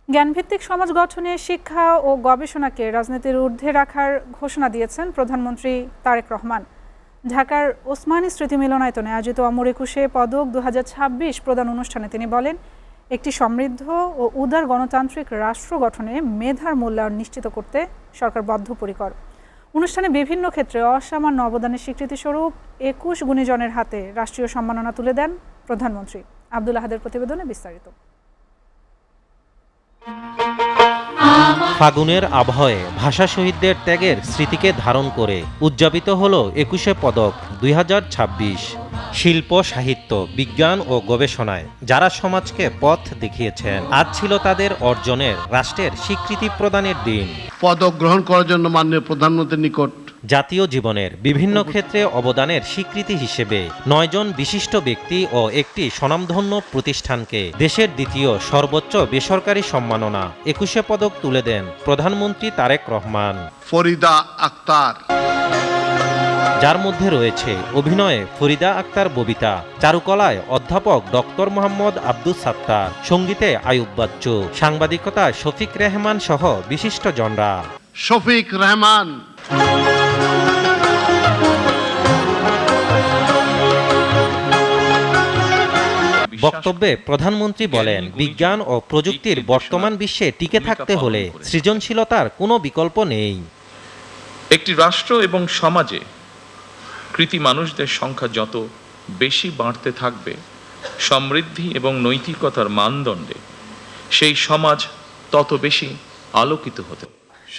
জ্ঞানভিত্তিক সমাজ গঠনে শিক্ষা ও গবেষণাকে রাজনীতির ঊর্ধ্বে রাখার ঘোষণা দিয়েছেন প্রধানমন্ত্রী তারেক রহমান। ঢাকার ওসমানী স্মৃতি মিলনায়তনে আয়োজিত অমর একুশে পদক 2026 প্রদান অনুষ্ঠানে তিনি বলেন, একটি সমৃদ্ধ ও উদার গণতান্ত্রিক রাষ্ট্র গঠনে মেধার মূল্যায়ন নিশ্চিত করতে সরকার বদ্ধপরিকর। অনুষ্ঠানে বিভিন্ন ক্ষেত্রে অসামান্য অবদানের স্বীকৃতিস্বরূপ 21 গুণীজনের হাতে রাষ্ট্রীয় সম্মাননা তুলে দেন প্রধানমন্ত্রী। আব্দুল আহাদের প্রতিবেদনে বিস্তারিত। ফাগুনের আবহে ভাষা শহীদদের ত্যাগের স্মৃতিকে ধারণ করে উদযাপিত হল 21শে পদক 2026। শিল্প, সাহিত্য, বিজ্ঞান ও গবেষণায় যারা সমাজকে পথ দেখিয়েছেন, আজ ছিল তাদের অর্জনের রাষ্ট্রের স্বীকৃতি প্রদানের দিন। পদক গ্রহণ করার জন্য মাননীয় প্রধানমন্ত্রীর নিকট জাতীয় জীবনের বিভিন্ন ক্ষেত্রে অবদানের স্বীকৃতি হিসেবে 9 জন বিশিষ্ট ব্যক্তি ও একটি স্বনামধন্য প্রতিষ্ঠানকে দেশের দ্বিতীয় সর্বোচ্চ বেসরকারি সম্মাননা 21শে পদক তুলে দেন প্রধানমন্ত্রী তারেক রহমান। ফরিদা আক্তার, যার মধ্যে রয়েছে অভিনয়ে ফরিদা আক্তার ববিতা, চারুকলায় অধ্যাপক ডক্টর মোহাম্মদ আব্দুস সাত্তার, সঙ্গীতে আয়ুব বাচ্চু, সাংবাদিকতায় শফিক রেহমান সহ বিশিষ্টজনরা। শফিক রহমান বক্তব্যে প্রধানমন্ত্রী বলেন, বিজ্ঞান ও প্রযুক্তির বর্তমান বিশ্বে টিকে থাকতে হলে সৃজনশীলতার কোনো বিকল্প নেই। একটি রাষ্ট্র এবং সমাজে কৃতি মানুষদের সংখ্যা যত বেশি বাড়তে থাকবে, সমৃদ্ধি এবং নৈতিকতার মানদণ্ডে সেই সমাজ তত বেশি আলোকিত হতে।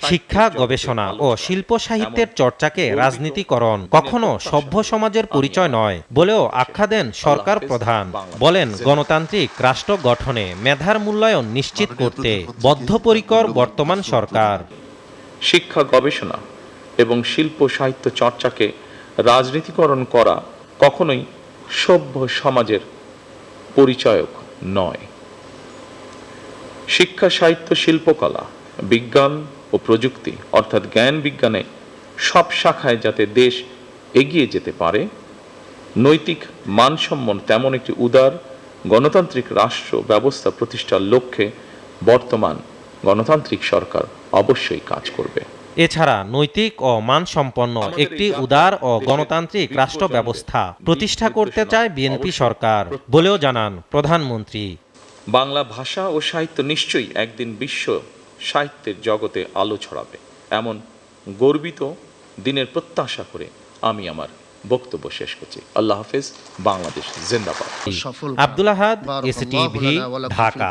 শিক্ষা, গবেষণা ও শিল্প সাহিত্যের চর্চাকে রাজনীতিকরণ কখনো সভ্য সমাজের পরিচয় নয় বলেও আখ্যা দেন সরকার প্রধান। বলেন, গণতান্ত্রিক রাষ্ট্র গঠনে মেধার মূল্যায়ন নিশ্চিত করতে বদ্ধপরিকর বর্তমান সরকার। শিক্ষা, গবেষণা এবং শিল্প সাহিত্য চর্চাকে রাজনীতিকরণ করা কখনোই সভ্য সমাজের পরিচয়ক নয়। শিক্ষা, সাহিত্য, শিল্পকলা, বিজ্ঞান ও প্রযুক্তি অর্থাৎ জ্ঞান বিজ্ঞানে সব শাখায় যাতে দেশ এগিয়ে যেতে পারে, নৈতিক মানসম্পন্ন তেমন একটি উদার গণতান্ত্রিক রাষ্ট্র ব্যবস্থা প্রতিষ্ঠার লক্ষ্যে বর্তমান গণতান্ত্রিক সরকার অবশ্যই কাজ করবে। এছাড়া নৈতিক ও মানসম্পন্ন একটি উদার ও গণতান্ত্রিক রাষ্ট্র ব্যবস্থা প্রতিষ্ঠা করতে চায় বিএনপি সরকার বলেও জানান প্রধানমন্ত্রী। বাংলা ভাষা ও সাহিত্য নিশ্চয়ই একদিন বিশ্ব সাহিত্যের জগতে আলো ছড়াবে, এমন গর্বিত দিনের প্রত্যাশা করে আমি আমার বক্তব্য শেষ করছি। আল্লাহ হাফেজ। বাংলাদেশ জিন্দাবাদ। আব্দুল আহাদ, এসটিভি, ঢাকা।